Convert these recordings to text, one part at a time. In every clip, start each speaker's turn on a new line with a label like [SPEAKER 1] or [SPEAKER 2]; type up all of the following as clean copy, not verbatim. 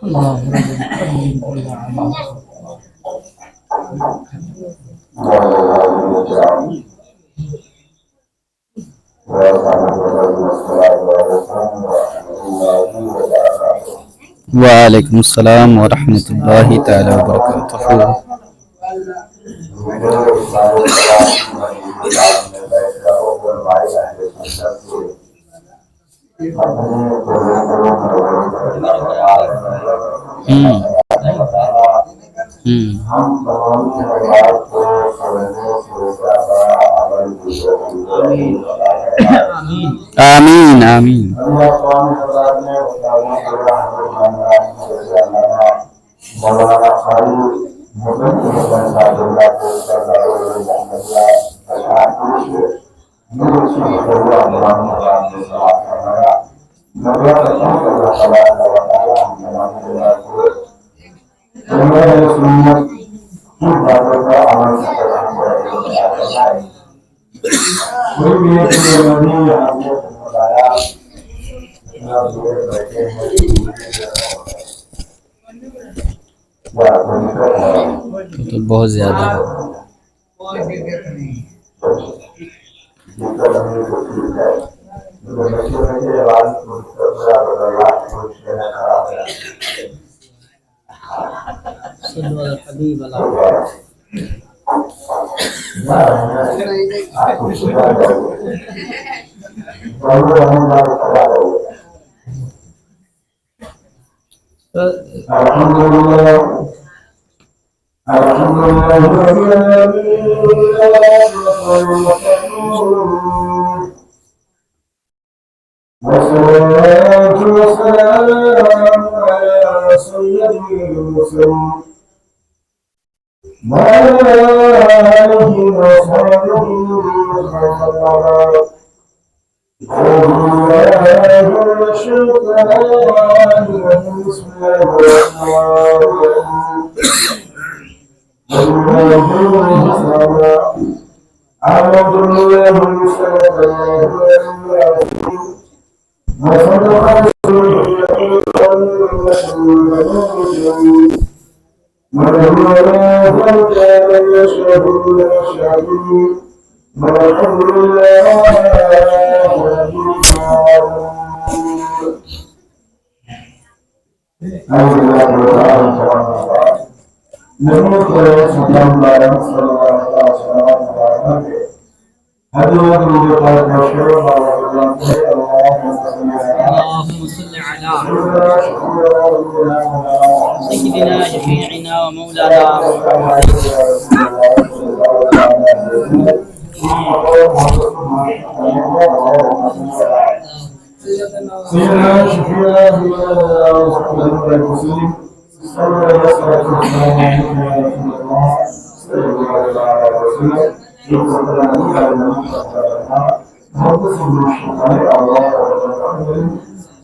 [SPEAKER 1] الله رب وعلیکم السلام ورحمۃ اللہ تعالی وبرکاتہ. آمین آمین. تو بہت زیادہ ہے. سيدنا شفيعنا ومولانا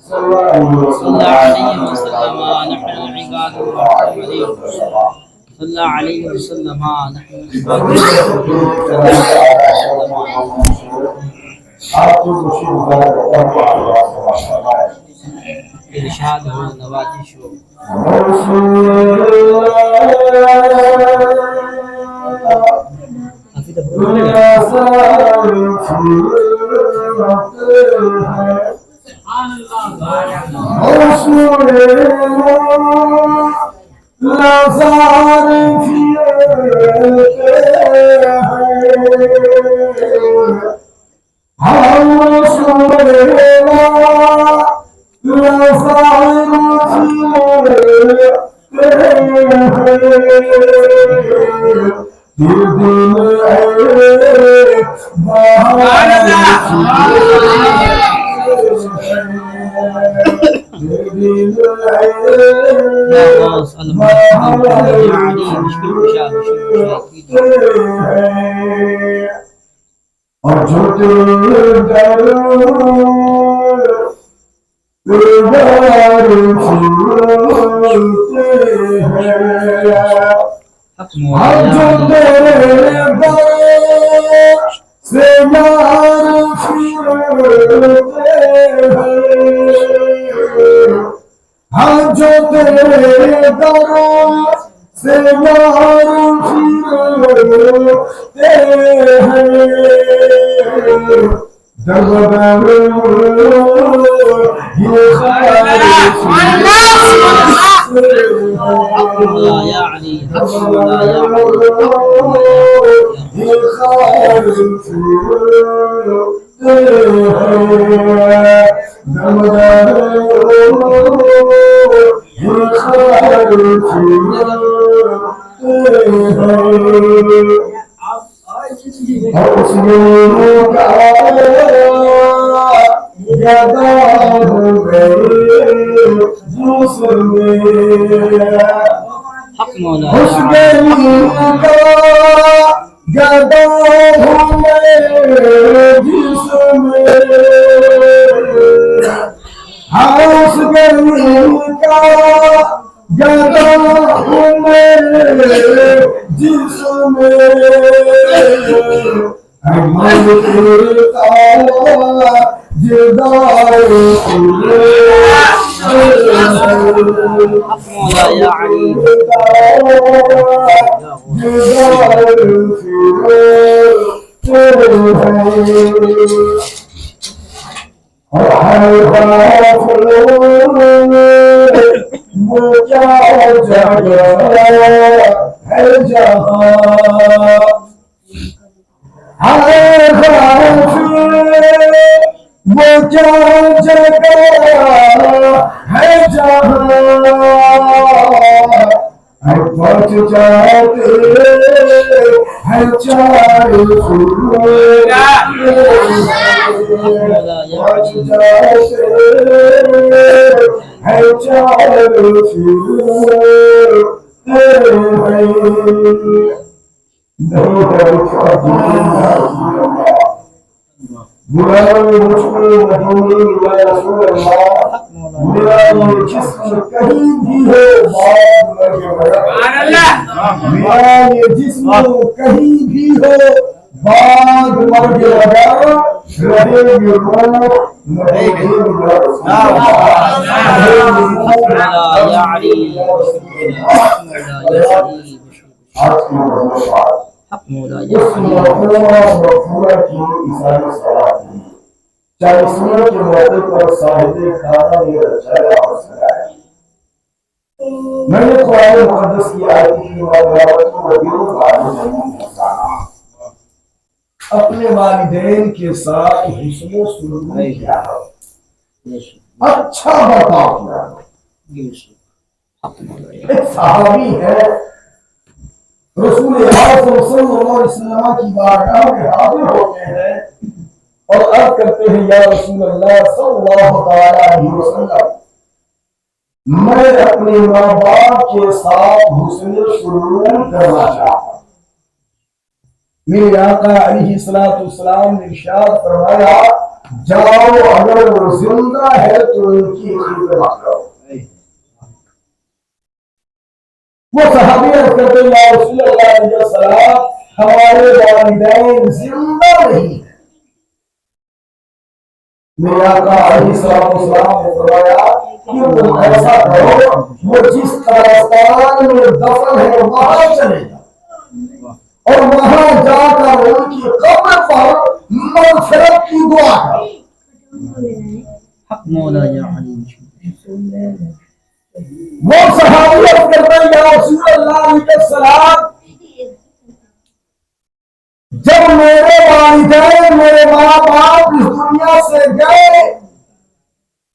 [SPEAKER 1] صلى الله عليه وسلم نحن العباد الرحمن صلى الله عليه وسلم نحن ارشاد و نوازش جو تیرے
[SPEAKER 2] دروں سے یار پھرتے ہیں دم در یہ گدا ہوں میں جس میں ہاؤس گرمی کا گدا ہوں میں جس میں من کرتا جدار وہ کیا جگہ ہے جہاں بچ جاتے ہیں چار بچ جاتے ہیں چار برائے مشکل مدنی یا رسول اللہ میرا یہ جسم کہیں بھی ہو بعد میرا یہ جسم کہیں بھی ہو بعد مر کے بغیر رہے گی روح رہے گی چالیسویں کے موقع پر صاحب کھانا یہ رچایا اور سکھایا میں نے قرآن مقدس کی آیت کی اپنے والدین کے ساتھ حسن و سلوک کیا اچھا برتاؤ کیا ایک صحابی ہے رسول اعظم صلی اللہ علیہ وسلم کی بارگاہ میں حاضر ہوتے ہیں اور عرض کرتے ہیں یا رسول اللہ صلی اللہ علیہ وسلم میں اپنے ماں باپ کے ساتھ حسن سلوک کرنا چاہتا ہوں میرے آقا علیہ السلام نے ارشاد فرمایا جاؤ اگر وہ زندہ ہے تو ان کی خدمت کرو وہ صحابی عرض کرتے ہیں یا رسول اللہ علیہ السلام ہمارے والدین زندہ نہیں ہیں میرے آقا علیہ السلام نے فرمایا کہ تم ایسا کرو وہ جس قبرستان میں دفن ہے وہاں چلے جاؤ اور وہاں جا کر ان کی قبر پر مغفرت کی دعا کرو وہ صحابیت کرتے ہیں یا رسول اللہ علیہ السلام جب میرے والدین میرے ماں باپ اس دنیا سے گئے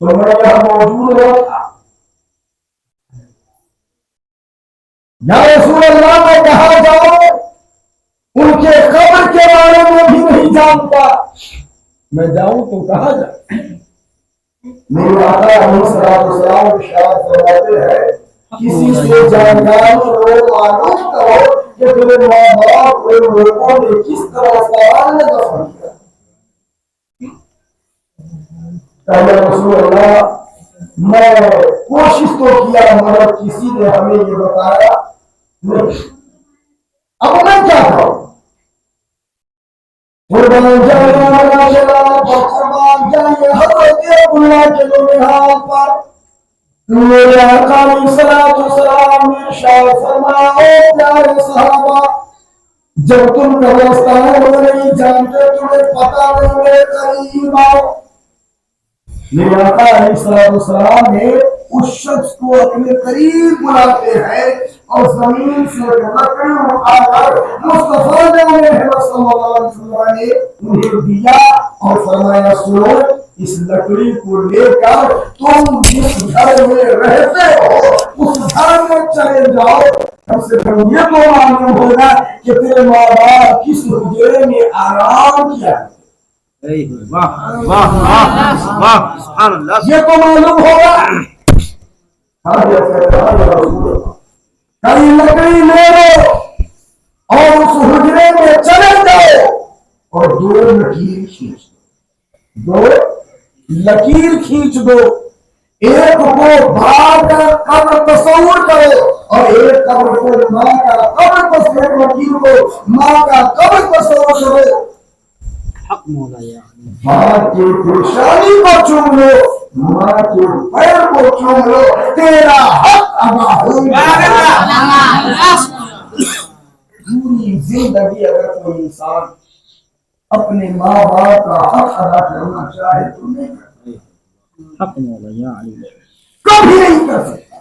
[SPEAKER 2] تو میں یہاں موجود نہ تھا یا رسول اللہ میں کہاں جاؤں ان کے قبر کے بارے میں بھی نہیں جانتا میں جاؤں تو کہاں جاؤں میرے آقا علیہ السلام ارشاد فرماتے ہیں کسی سے جانکاری لو معلوم کرو کہ تمہیں ماں باپ اور لوگوں نے کس طرح سوال میں دفن کیا پہلے رسول اللہ میں کوشش تو کیا مگر کسی نے ہمیں یہ بتایا نہیں اب میں کیا کروں قربان جائے حضرت عبداللہ کے نوحان پر میرے آقا علیہ الصلوۃ والسلام نے ارشاد فرمایا او پیارے صحابہ جب تم قبرستان میں نہیں جانتے تمہیں پتہ نہیں میرے قریب آؤ میرے آقا علیہ الصلوۃ والسلام نے اس شخص کو اپنے قریب بلاتے ہیں اور زمین سے لکڑی اٹھا کر مصطفیٰ محمد صلی اللہ علیہ وسلم نے انہیں دیا اور فرمایا سنو اس لکڑی کو لے کر تم جس گھر میں رہتے ہو اس گھر میں چلے جاؤ کم سے کم یہ تو معلوم ہوگا کہ تیرے ماں باپ کس حجرے میں آرام کیا یہ تو معلوم ہوگا کئی لکڑی لے لو اور اس حجرے میں چلے جاؤ اور دو لکیر کھینچ دو ایک کو بھاگ کر قبر تصور کرو اور ایک قبر کو ماں کا قبر تصور لکیر کو ماں کا قبر تصور کرو
[SPEAKER 1] حق مولا یا
[SPEAKER 2] ماں کی پریشانی کو چوم لو ماں کے پیر کو چوم لو تیرا حق ادا ہوگا پوری زندگی اگر کوئی انسان اپنے ماں باپ کا حق ادا کرنا چاہے تو نہیں کرے
[SPEAKER 1] حق مولا یا علی
[SPEAKER 2] کبھی نہیں کر سکتا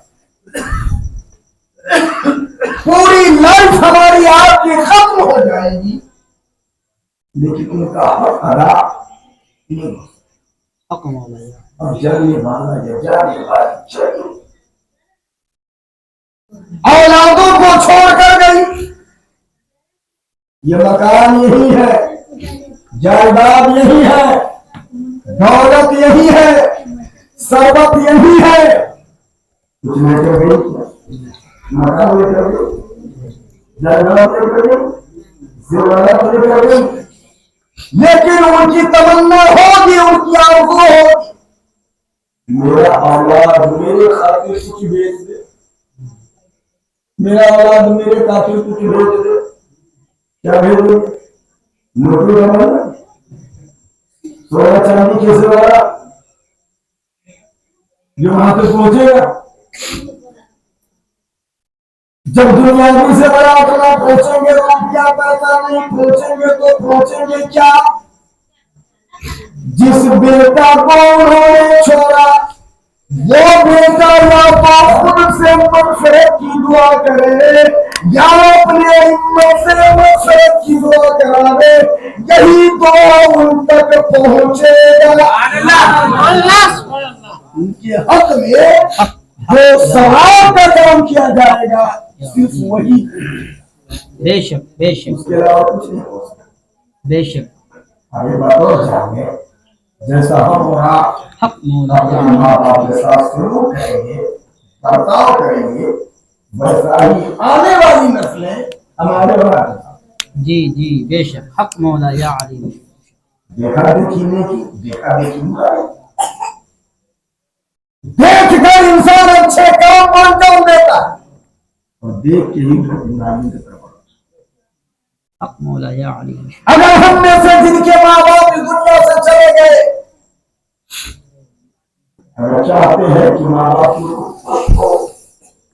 [SPEAKER 2] پوری لائف ہماری آپ کی ختم ہو جائے گی لیکن ان کا حق ادا نہیں
[SPEAKER 1] حق مولا یا
[SPEAKER 2] اب جانے والا یا جانے والی چلی اولادوں کو چھوڑ کر گئی یہ مکان یہی ہے جائیداد یہی ہے دولت یہی ہے ثروت یہی ہے کچھ لے کر گئی مکان لے کر گئی جائیداد لے کر گئی زیورات لے کر گئی لیکن ان کی تمنا ہوگی ان کی آرزو ہوگی میرا اولاد میرے خاطر کچھ بھیج دے میرا اولاد میرے خاطر کچھ بھیج دے کیا بھیج دے نوکری بنانا سونا چاندی کیسے والا جو وہاں پہ پہنچے گا جب دنیا سے بڑا اتنا پہنچیں گے روپیہ پیسہ نہیں پہنچیں گے تو پہنچیں گے کیا جس بیٹا کو انہوں نے چھوڑا وہ بیٹا یا تو خود سے مغفرت کی دعا کرے یا اپنے امت سے مغفرت کی دعا کرا دے یہی دعا ان تک پہنچے گا ان کے حق میں جو ثواب کا کام کیا جائے گا صرف وہی
[SPEAKER 1] بے شک بے شک
[SPEAKER 2] اس کے علاوہ کچھ نہیں ہو سکتا
[SPEAKER 1] بے شک
[SPEAKER 2] آگے بڑھو جائیں گے جیسا ہم وہاں
[SPEAKER 1] حق مولا
[SPEAKER 2] اپنے ماں باپ کے ساتھ سلوک کریں گے برتاؤ کریں گے ویسا ہی آنے والی نسلیں ہمارے بنا
[SPEAKER 1] جی جی بے شک حق مولا یا علی
[SPEAKER 2] دیکھا دیکھی نہیں کی دیکھا دیکھی نہیں دیکھ کر انسان اچھے کام انجام دیتا ہے اور دیکھ کے ہی گناہوں کی طرف
[SPEAKER 1] حق مولا یا علی
[SPEAKER 2] اگر ہم میں سے جن کے ماں باپ اس دنیا سے چلے گئے اگر چاہتے ہیں کہ ماں باپ کی روح خوش ہو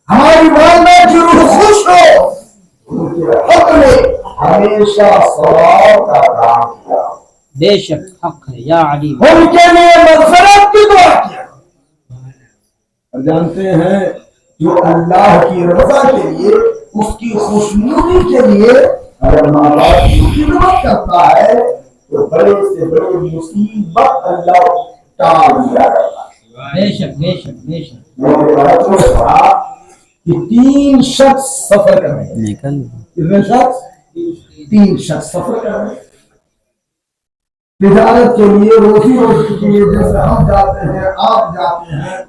[SPEAKER 2] ہماری والدہ کی روح خوش ہو ان کے حق میں ہمیشہ ثواب کا کام کیا
[SPEAKER 1] بے شک حق ہے یا علی
[SPEAKER 2] ان کے لیے مغفرت کی دعا کیا اور جانتے ہیں جو اللہ کی رضا کے لیے اس کی خوشنودی کے لیے اگر ماں باپ کی خدمت کرتا ہے تو بڑے سے بڑی مصیبت اللہ ٹال دیا کرتا ہے
[SPEAKER 1] بے شک بے شک بے شک
[SPEAKER 2] میرے بچوں نے کہا کہ 3 شخص سفر کر رہے ہیں کتنے شخص 3 شخص سفر کر رہے ہیں تجارت کے لیے روزی روٹی کے لیے جیسے ہم جاتے ہیں آپ جاتے ہیں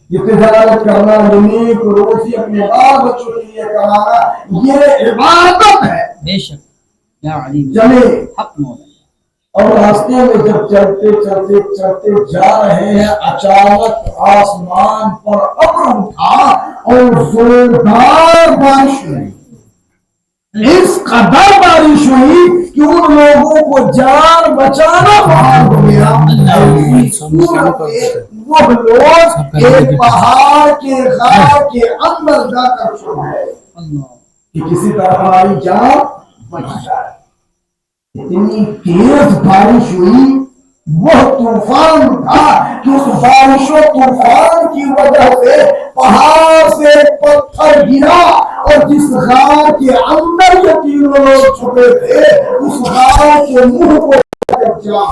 [SPEAKER 2] یہ تجارت کرنا نیک روزی اپنے بال بچوں کے لیے کمانا یہ عبادت ہے
[SPEAKER 1] بے شک یا علی
[SPEAKER 2] چلے
[SPEAKER 1] حق مولا
[SPEAKER 2] اور راستے میں جب چلتے جا رہے ہیں اچانک آسمان پر ابر اٹھا اور زوردار بارش ہوئی اس قدر بارش ہوئی کہ ان لوگوں کو جان بچانا بہت ہو گیا وہ لوگ ایک پہاڑ کے غار کے اندر جا کر چھپ گئے کہ کسی طرح ہماری جان بچ جائے. اتنی تیز بارش ہوئی، وہ طوفان تھا کہ اس بارش و طوفان کی وجہ سے پہاڑ سے پتھر گرا اور جس غار کے اندر یہ تینوں لوگ چھپے تھے اس غار کے منہ کو چلا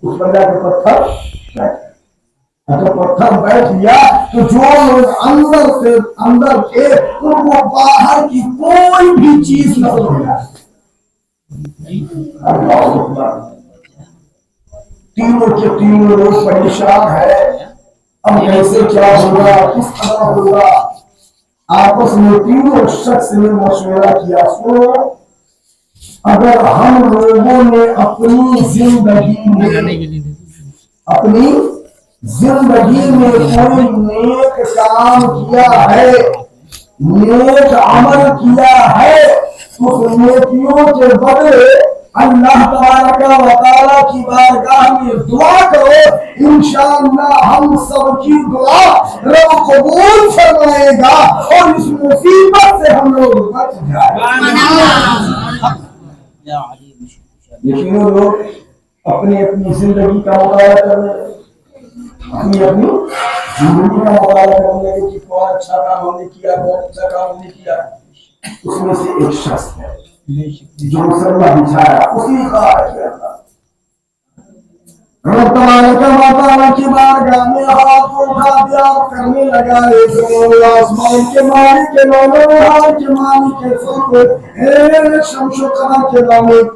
[SPEAKER 2] اس وجہ کے پتھر اگر پتھر بیٹھ گیا تو جو لوگ اندر سے اندر تھے ان کو باہر کی کوئی بھی چیز نہ ملا. تینوں کے تینوں لوگ پریشان ہے، اب کیسے کیا ہوگا، کس طرح ہوگا. آپس میں تینوں شخص نے مشورہ کیا، سنو اگر ہم لوگوں نے اپنی زندگی میں کوئی نیک کام کیا ہے، نیک عمل کیا ہے، اس نیکیوں کے بدلے اللہ تبارک و تعالیٰ کی بارگاہ میں دعا کرو، انشاءاللہ ہم سب کی دعا رب قبول فرمائے گا اور اس مصیبت سے ہم لوگ بچ جائیں. یقیناً لوگ اپنی اپنی زندگی کا مطالعہ کرنے، اپنی زندگی کا مطالعہ کرنے کہ کون اچھا کام ہم نے کیا، کون اچھا کام ہم نے کیا. اس میں سے ایک شخص ہے جو مسلمہ بچھایا، اسی کا کیا تھا. رب تبارک و تعالیٰ کی بارگاہ میں ہاتھ اٹھا دیا اور کرنے لگا، آسمان کے مالک کے مولا، کے مالک کے فضل، اے شمس و قمر کے مالک،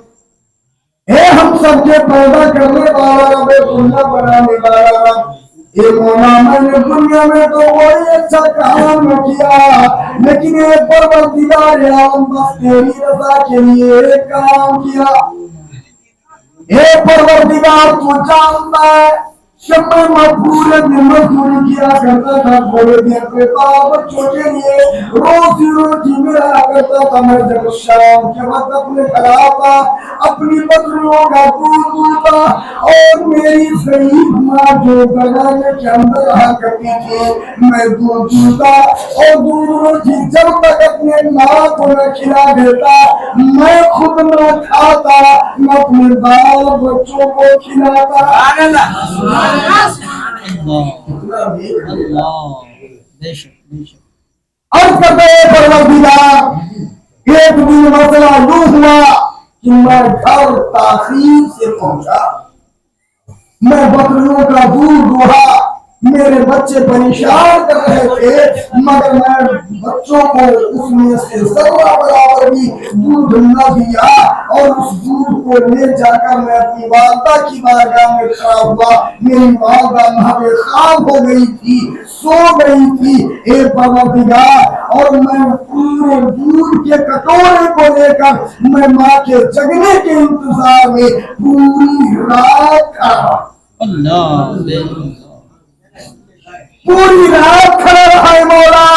[SPEAKER 2] اے ہم سب کے پیدا کرنے والا رب، دنیا بنانے والا رب، اے مولا میں نے دنیا میں تو کوئی اچھا کام نہ کیا لیکن اے پروردگار عالم بس تیری رضا کے لیے ایک کام کیا. اے پروردگار تو جانتا ہے کہ میں پورے دن مزدوری کیا کرتا تھا، تھوڑے دن کے بعد بچوں کے لیے روزی روٹی ملا کرتا تھا. میں جب شام کے وقت اپنے گھر آتا اپنی بکریوں کا دودھ دودھتا اور میری ضعیف ماں جو بنانے کے اندر رہا کرتی تھی میں دودھ دودھتا اور دودھ روٹی جب تک اپنے ماں کو نہ کھلا دیتا میں خود نہ کھاتا میں اپنے بال بچوں کو کھلاتا. عرض کرتے پروردگار ایک دن مسئلہ یوں ہوا کہ میں گھر تاخیر سے پہنچا، میں بکریوں کا دودھ دوہا، میرے بچے پریشان کر رہے تھے مگر میں بچوں کو اس میں سے ذرہ برابر بھی دودھ نہ دیا اور اس دودھ کو لے جا کر میں اپنی والدہ کی بارگاہ میں کھڑا ہوا. میری والدہ محو خواب ہو گئی تھی، سو گئی تھی. اے پروردگار اور میں پورے دودھ کے کٹورے کو لے کر میں ماں کے جگنے کے انتظار میں پوری رات کھڑا، پوری رات کھڑا رہا. ہے مولا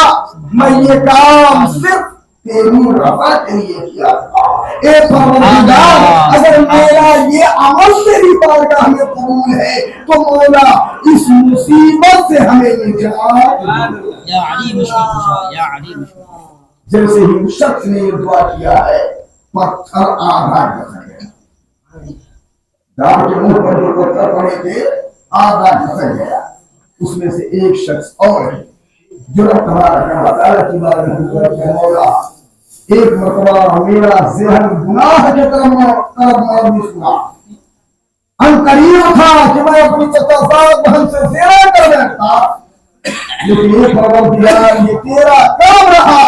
[SPEAKER 2] میں یہ کام صرف تیری رضا کے لیے کیا تھا. اے پروردگار اگر میرا یہ عمل تیری بارگاہ میں قبول ہے تو مولا اس مصیبت سے ہمیں نجات.
[SPEAKER 1] یا علیم یا علیم.
[SPEAKER 2] جیسے ہی اس شخص نے یہ دعا کیا ہے پتھر آدھا کھسک گیا، دار کے منہ پر جو پتھر پڑے تھے آدھا کھسک گیا. اس میں سے ایک شخص اور ہے جو تمہارا تعالیٰ کی بات ہے، مولا ایک مرتبہ میرا ذہن گناہ کے طرف مبنی ہوا، ان قریب تھا کہ میں اپنی چچا صاحب بہن سے زنا کر بیٹھتا لیکن یہ پروردگار یہ تیرا کام رہا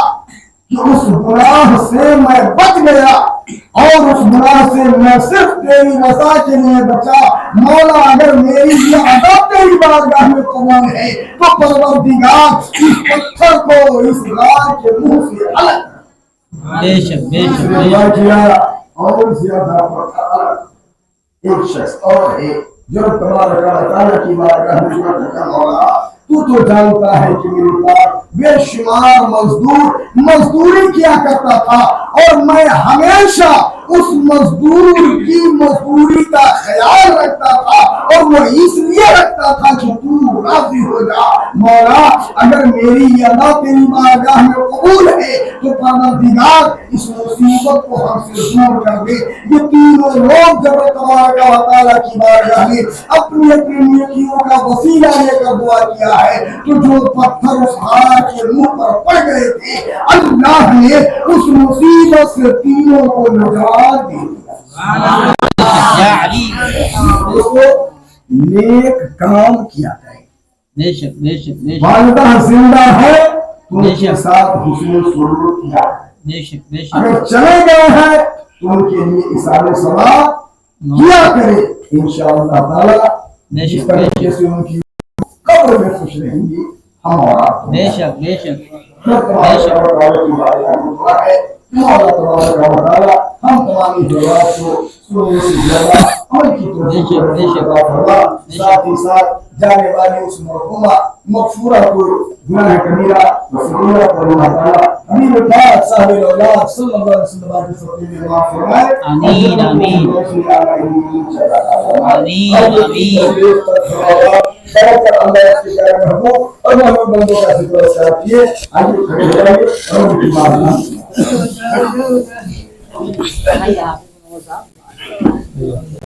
[SPEAKER 2] کہ اس گناہ سے میں بچ گیا اور اس گناہ سے میں صرف تیری رضا کے لیے بچا. مولا اگر میری یہ عذاب تیری بارگاہ میں قبول ہے تو پروردگار اس پتھر کو اس غار کے منہ سے الگ
[SPEAKER 1] بے شک بے شک
[SPEAKER 2] کیا اور زیادہ پتھر. ایک شخص اور ہے جو تمہارا تعالیٰ کی بارگاہ میں مولا تو جانتا ہے کہ میرے پاس بے شمار مزدوری کیا کرتا تھا اور میں ہمیشہ اس مزدور کی مزدوری کا خیال رکھتا تھا اور وہ اس لیے رکھتا تھا کہ تو راضی ہو جا مولا اگر میری یہ ادا تیری بارگاہ میں قبول ہے تو پروردگار اس مصیبت کو ہم سے دور کر دے۔ یہ تینوں لوگ جب تبارک و تعالیٰ کی بارگاہ میں اپنی اپنی نیکیوں کا وسیلہ لے کر دعا کیا ہے تو جو پتھر اس ہاتھ کے منہ پر پڑ گئے تھے اللہ نے اس مصیبت سے تینوں کو نجات دی۔
[SPEAKER 1] یا علی
[SPEAKER 2] نیک کام کیا کریں۔
[SPEAKER 1] بے شک بے شک بے شک
[SPEAKER 2] والدہ زندہ ہے تو ان کے ساتھ حسن سلوک کیا ہے۔
[SPEAKER 1] بے شک بے شک
[SPEAKER 2] اگر چلے گئے ہیں تو ان کے لیے اثار ثواب کیا کرے انشاءاللہ تعالی جس طریقے سے ان کی قبر میں خوش رہیں گی ہم اور آپ۔
[SPEAKER 1] بے شک بے شک
[SPEAKER 2] اللہ تبارک و تعالی ہم تمام ضرورات کو سننے سے زیادہ عمل کی توفیق عطا فرما۔ ساتھ ہی ساتھ جانے والی اس مرحومہ مغفورہ کو گناہ کبیرہ و صغیرہ پر اللہ تعالی حبیب پاک صاحب الاولاد صلی اللہ علیہ وسلم کے صدقے میں معاف فرمائے۔
[SPEAKER 1] آمین آمین آمین آمین۔
[SPEAKER 2] اللہ کے پیارے محبوب اور محبوب بندوں کا ذکر اذکار کیے۔ آئیے کھڑے ہو جائیے اور ان کی بات